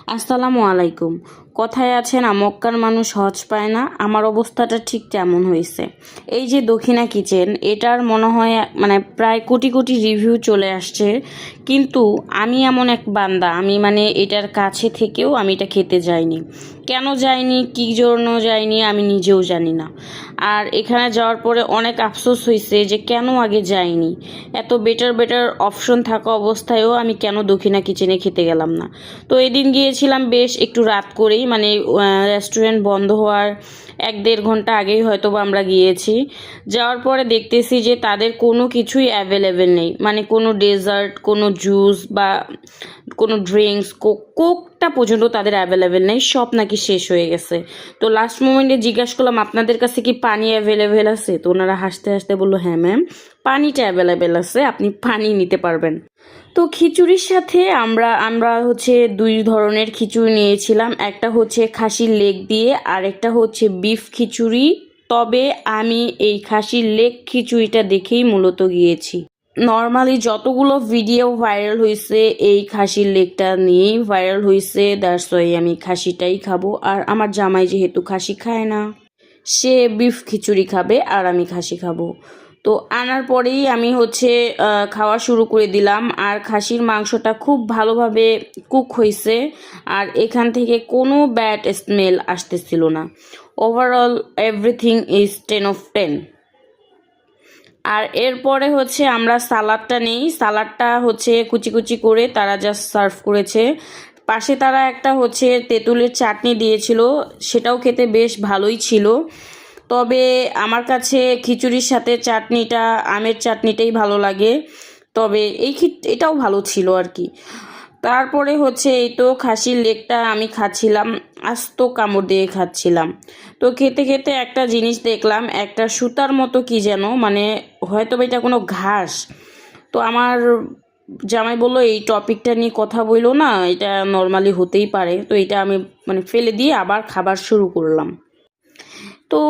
আসসালামু আলাইকুম। কথায় আছে না, মক্কার মানুষ হজ পায় না। আমার অবস্থাটা ঠিক তেমন হয়েছে। এই যে দক্ষিণা কিচেন, এটার মনে হয় মানে প্রায় কোটি কোটি রিভিউ চলে আসছে, কিন্তু আমি এমন এক বান্দা, আমি এটার কাছে থেকেও আমি এটা খেতে যাইনি। কেন যাইনি, কী জন্য যাইনি, আমি নিজেও জানি না। আর এখানে যাওয়ার পরে অনেক আফসোস হয়েছে যে কেন আগে যাইনি। এত বেটার বেটার অপশন থাকা অবস্থায়ও আমি কেন দক্ষিণা কিচেনে খেতে গেলাম না। তো এদিন গিয়েছিলাম বেশ একটু রাত করেই, রেস্টুরেন্ট বন্ধ হওয়ার 1-1.5 ঘন্টা আগেই হয়তো বা আমরা গিয়েছি। যাওয়ার পরে দেখতেছি যে তাদের কোনো কিছুই অ্যাভেলেবেল নেই, কোনো ডেজার্ট, কোনো জুস বা কোনো ড্রিঙ্কস, কোকটা পর্যন্ত তাদের অ্যাভেলেবেল নেই, সব নাকি শেষ হয়ে গেছে। তো লাস্ট মোমেন্টে জিজ্ঞাসা করলাম, আপনাদের কাছে কি পানি অ্যাভেলেবেল আছে? তো ওনারা হাসতে হাসতে বললো, হ্যাঁ ম্যাম, পানিটা অ্যাভেলেবেল আছে, আপনি পানি নিতে পারবেন। তো খিচুড়ির সাথে আমরা আমরা হচ্ছে 2 ধরনের খিচুড়ি নিয়েছিলাম। একটা হচ্ছে খাসির লেগ দিয়ে, আর একটা হচ্ছে বিফ খিচুড়ি। তবে আমি এই খাসির লেগ খিচুড়িটা দেখেই মূলত গিয়েছি। নর্মালি যতগুলো ভিডিও ভাইরাল হয়েছে এই খাসির লেগটা নিয়েই ভাইরাল হয়েছে, দ্যাটস ওয়াই আমি খাসিটাই খাবো। আর আমার জামাই যেহেতু খাসি খায় না, সে বিফ খিচুড়ি খাবে আর আমি খাসি খাবো। তো আনার পরেই আমি হচ্ছে খাওয়া শুরু করে দিলাম। আর খাসির মাংসটা খুব ভালোভাবে কুক হয়েছে, আর এখান থেকে কোনো ব্যাড স্মেল আসতেছিল না। Overall everything is 10/10। আর এরপরে হচ্ছে আমরা সালাডটা নেই। সালাডটা হচ্ছে কুচি কুচি করে তারা জাস্ট সার্ভ করেছে। পাশে তারা একটা হচ্ছে তেঁতুলের চাটনি দিয়েছিল, সেটাও খেতে বেশ ভালোই ছিল। তবে আমার কাছে খিচুড়ির সাথে চাটনিটা, আমের চাটনিটাই ভালো লাগে। তবে এটাও ভালো ছিল আর কি। তারপরে হচ্ছে এই তো খাসির লেগটা আমি খাচ্ছিলাম, আস্ত কামড় দিয়ে খাচ্ছিলাম। তো খেতে খেতে একটা জিনিস দেখলাম, একটা সুতার মতো কি যেন, হয়তো বা এটা কোনো ঘাস। তো আমার জামাই বললো, এই টপিকটা নিয়ে কথা বইলো না, এটা নর্মালি হতেই পারে। তো এটা আমি ফেলে দিয়ে আবার খাবার শুরু করলাম। তো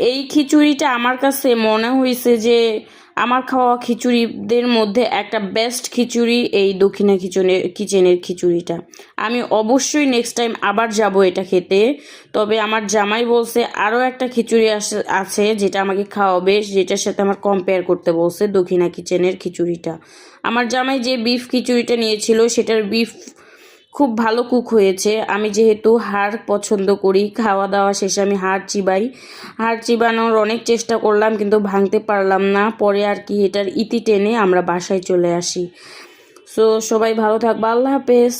এই খিচুড়িটা আমার কাছে মনে হয়েছে যে আমার খাওয়া খিচুড়িদের মধ্যে একটা বেস্ট খিচুড়ি এই দক্ষিণা কিচেনের খিচুড়িটা। আমি অবশ্যই নেক্সট টাইম আবার যাব এটা খেতে। তবে আমার জামাই বলছে আরও একটা খিচুড়ি আছে যেটা আমাকে খাওয়াবে, যেটার সাথে আমার কম্পেয়ার করতে বলছে দক্ষিণা কিচেনের খিচুড়িটা। আমার জামাই যে বিফ খিচুড়িটা নিয়েছিল সেটার বিফ খুব ভালো কুক হয়েছে। আমি যেহেতু হাড় পছন্দ করি, খাওয়া দাওয়া শেষে আমি হাড় চিবাই। হাড় চিবানোর অনেক চেষ্টা করলাম কিন্তু ভাঙতে পারলাম না। পরে আর কি এটার ইতি টেনে আমরা বাসায় চলে আসি। সো সবাই ভালো থাকবা, আল্লাহ হাফেজ।